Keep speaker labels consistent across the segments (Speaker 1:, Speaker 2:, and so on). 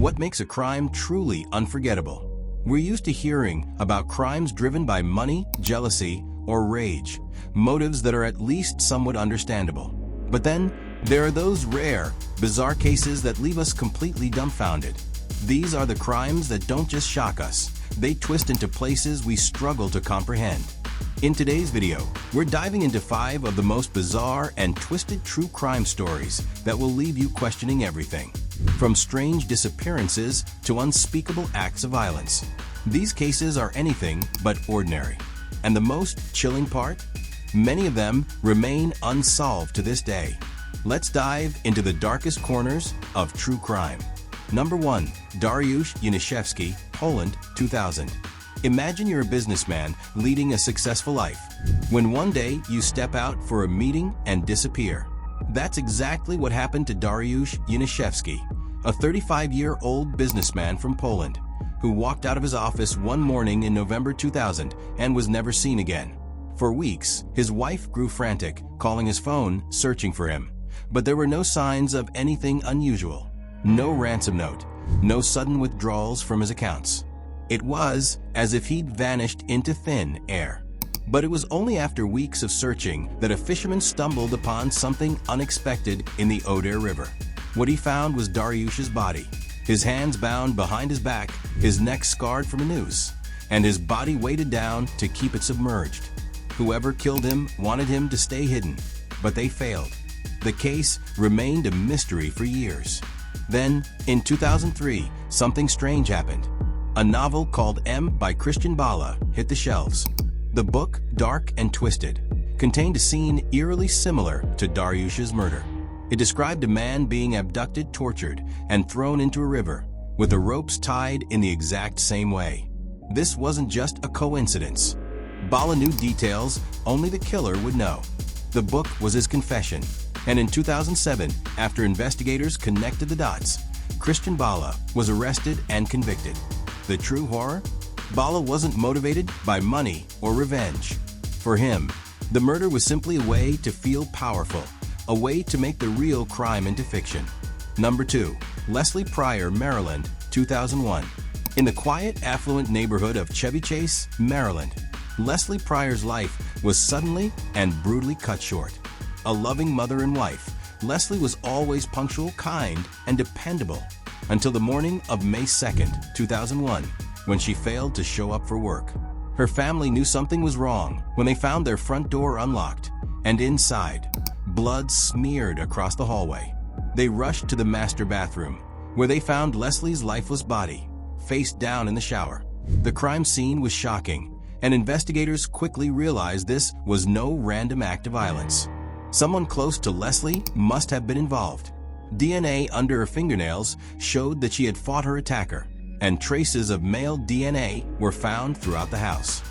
Speaker 1: What makes a crime truly unforgettable? We're used to hearing about crimes driven by money, jealousy, or rage, motives that are at least somewhat understandable. But then, there are those rare, bizarre cases that leave us completely dumbfounded. These are the crimes that don't just shock us, they twist into places we struggle to comprehend. In today's video, we're diving into 5 of the most bizarre and twisted true crime stories that will leave you questioning everything. From strange disappearances to unspeakable acts of violence. These cases are anything but ordinary. And the most chilling part? Many of them remain unsolved to this day. Let's dive into the darkest corners of true crime. Number 1. Dariusz Uniszewski, Poland, 2000. Imagine you're a businessman leading a successful life, when one day you step out for a meeting and disappear. That's exactly what happened to Dariusz Uniszewski, a 35-year-old businessman from Poland, who walked out of his office one morning in November 2000 and was never seen again. For weeks, his wife grew frantic, calling his phone, searching for him. But there were no signs of anything unusual. No ransom note, no sudden withdrawals from his accounts. It was as if he'd vanished into thin air. But it was only after weeks of searching that a fisherman stumbled upon something unexpected in the Oder River. What he found was Dariusz's body, his hands bound behind his back, his neck scarred from a noose, and his body weighted down to keep it submerged. Whoever killed him wanted him to stay hidden, but they failed. The case remained a mystery for years. Then, in 2003, something strange happened. A novel called M by Christian Bala hit the shelves. The book, dark and twisted, contained a scene eerily similar to Dariusz's murder. It described a man being abducted, tortured, and thrown into a river, with the ropes tied in the exact same way. This wasn't just a coincidence. Bala knew details only the killer would know. The book was his confession, and in 2007, after investigators connected the dots, Christian Bala was arrested and convicted. The true horror? Bala wasn't motivated by money or revenge. For him, the murder was simply a way to feel powerful, a way to make the real crime into fiction. Number 2. Leslie Pryor, Maryland, 2001. In the quiet, affluent neighborhood of Chevy Chase, Maryland, Leslie Pryor's life was suddenly and brutally cut short. A loving mother and wife, Leslie was always punctual, kind, and dependable, until the morning of May 2nd, 2001, when she failed to show up for work. Her family knew something was wrong when they found their front door unlocked, and inside, blood smeared across the hallway. They rushed to the master bathroom, where they found Leslie's lifeless body, face down in the shower. The crime scene was shocking, and investigators quickly realized this was no random act of violence. Someone close to Leslie must have been involved. DNA under her fingernails showed that she had fought her attacker, and traces of male DNA were found throughout the house.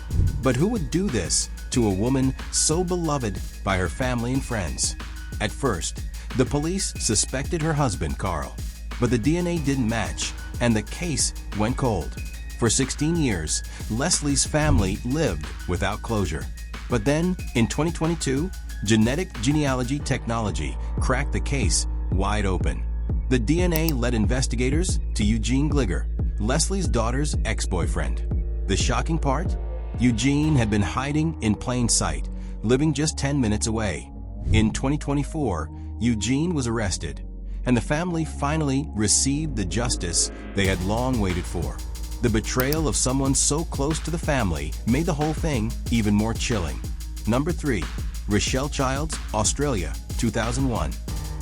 Speaker 1: But who would do this to a woman so beloved by her family and friends? At first, the police suspected her husband, Carl, but the DNA didn't match, and the case went cold. For 16 years, Leslie's family lived without closure. But then, in 2022, genetic genealogy technology cracked the case wide open. The DNA led investigators to Eugene Gliger, Leslie's daughter's ex-boyfriend. The shocking part? Eugene had been hiding in plain sight, living just 10 minutes away. In 2024, Eugene was arrested, and the family finally received the justice they had long waited for. The betrayal of someone so close to the family made the whole thing even more chilling. Number 3. Rochelle Childs, Australia, 2001.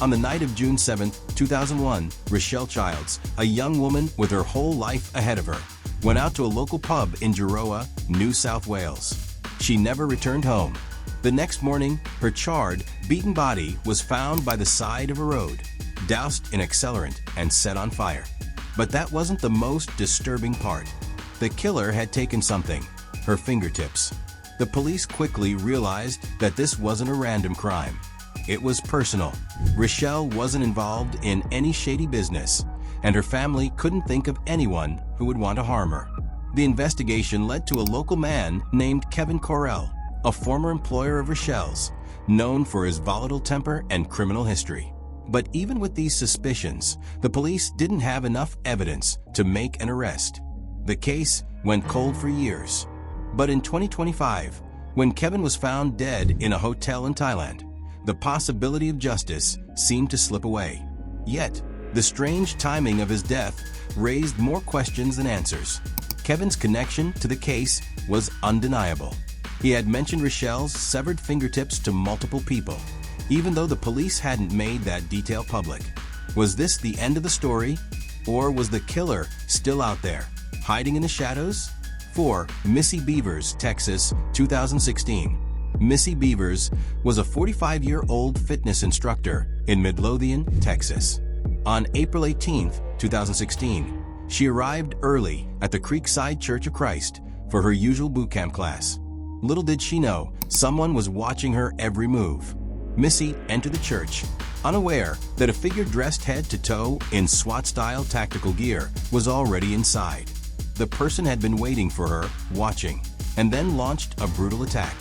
Speaker 1: On the night of June 7, 2001, Rochelle Childs, a young woman with her whole life ahead of her, went out to a local pub in Jiroa, New South Wales. She never returned home. The next morning, her charred, beaten body was found by the side of a road, doused in accelerant and set on fire. But that wasn't the most disturbing part. The killer had taken something, her fingertips. The police quickly realized that this wasn't a random crime. It was personal. Rochelle wasn't involved in any shady business, and her family couldn't think of anyone who would want to harm her. The investigation led to a local man named Kevin Correll, a former employer of Rochelle's, known for his volatile temper and criminal history. But even with these suspicions, the police didn't have enough evidence to make an arrest. The case went cold for years. But in 2025, when Kevin was found dead in a hotel in Thailand, the possibility of justice seemed to slip away. Yet, the strange timing of his death raised more questions than answers. Kevin's connection to the case was undeniable. He had mentioned Rochelle's severed fingertips to multiple people, even though the police hadn't made that detail public. Was this the end of the story? Or was the killer still out there, hiding in the shadows? 4. Missy Beavers, Texas, 2016. Missy Beavers was a 45-year-old fitness instructor in Midlothian, Texas. On April 18, 2016, she arrived early at the Creekside Church of Christ for her usual boot camp class. Little did she know, someone was watching her every move. Missy entered the church, unaware that a figure dressed head to toe in SWAT-style tactical gear was already inside. The person had been waiting for her, watching, and then launched a brutal attack.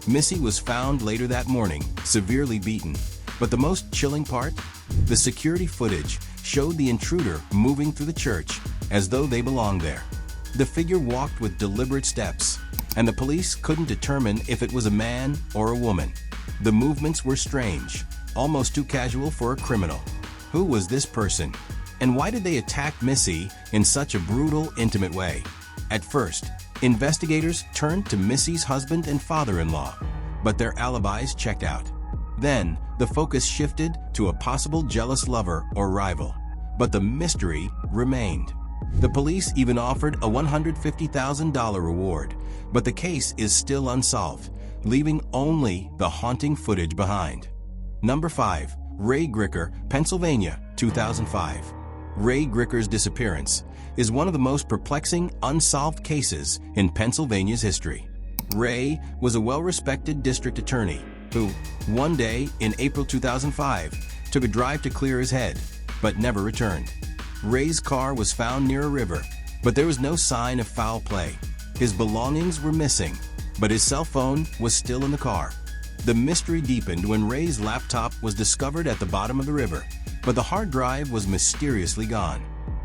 Speaker 1: Missy was found later that morning, severely beaten. But the most chilling part? The security footage showed the intruder moving through the church as though they belonged there. The figure walked with deliberate steps, and the police couldn't determine if it was a man or a woman. The movements were strange, almost too casual for a criminal. Who was this person? And why did they attack Missy in such a brutal, intimate way? At first, investigators turned to Missy's husband and father-in-law, but their alibis checked out. Then, the focus shifted to a possible jealous lover or rival, but the mystery remained. The police even offered a $150,000 reward, but the case is still unsolved, leaving only the haunting footage behind. Number 5. Ray Gricker, Pennsylvania, 2005. Ray Gricker's disappearance is one of the most perplexing unsolved cases in Pennsylvania's history. Ray was a well-respected district attorney who, one day in April 2005, took a drive to clear his head, but never returned. Ray's car was found near a river, but there was no sign of foul play. His belongings were missing, but his cell phone was still in the car. The mystery deepened when Ray's laptop was discovered at the bottom of the river, but the hard drive was mysteriously gone.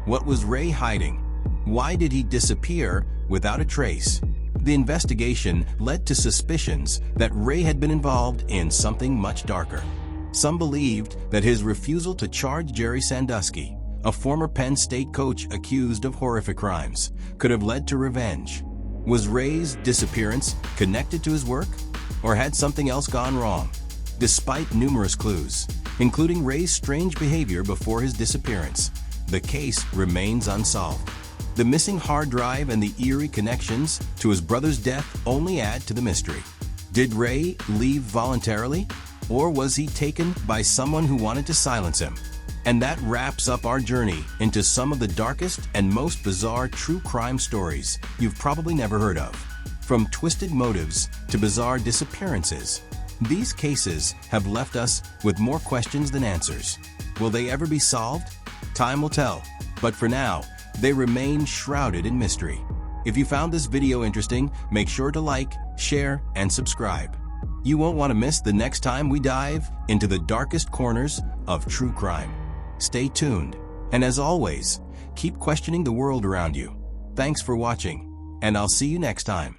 Speaker 1: What was Ray hiding? Why did he disappear without a trace? The investigation led to suspicions that Ray had been involved in something much darker. Some believed that his refusal to charge Jerry Sandusky, a former Penn State coach accused of horrific crimes, could have led to revenge. Was Ray's disappearance connected to his work, or had something else gone wrong? Despite numerous clues, including Ray's strange behavior before his disappearance, the case remains unsolved. The missing hard drive and the eerie connections to his brother's death only add to the mystery. Did Ray leave voluntarily, or was he taken by someone who wanted to silence him? And that wraps up our journey into some of the darkest and most bizarre true crime stories you've probably never heard of. From twisted motives to bizarre disappearances, these cases have left us with more questions than answers. Will they ever be solved? Time will tell, but for now, they remain shrouded in mystery. If you found this video interesting, make sure to like, share, and subscribe. You won't want to miss the next time we dive into the darkest corners of true crime. Stay tuned, and as always, keep questioning the world around you. Thanks for watching, and I'll see you next time.